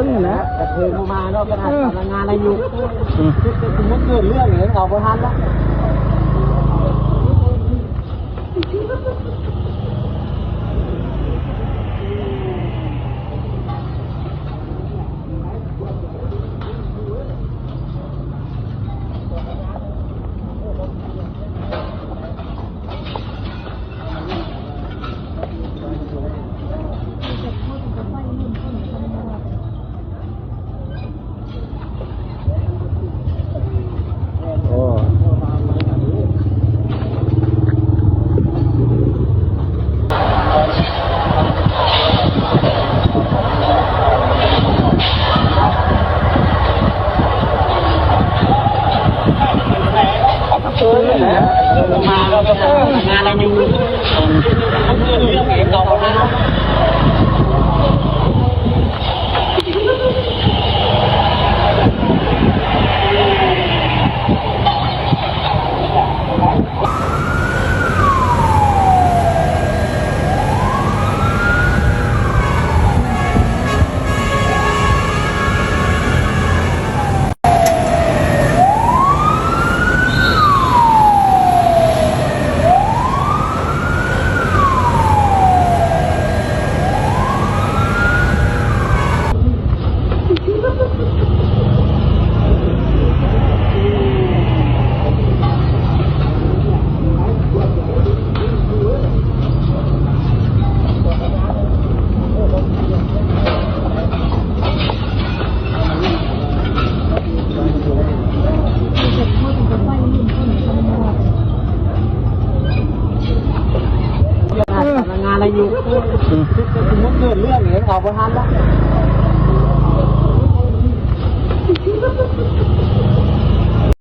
นี่แหละแต่เคยมาเนาะขนาดทำงานอะไรอยู่คือมันเกิดเรื่องอย่างนี้เอาไปทันแล้วมาเราก็งานอะไรอยู่มันเกิดเรื่องอย่างนี้เอาไปทันแล้วงานอะไรอยู่คือมันเกิดเรื่องอย่างนี้เอาไปทันแล้ว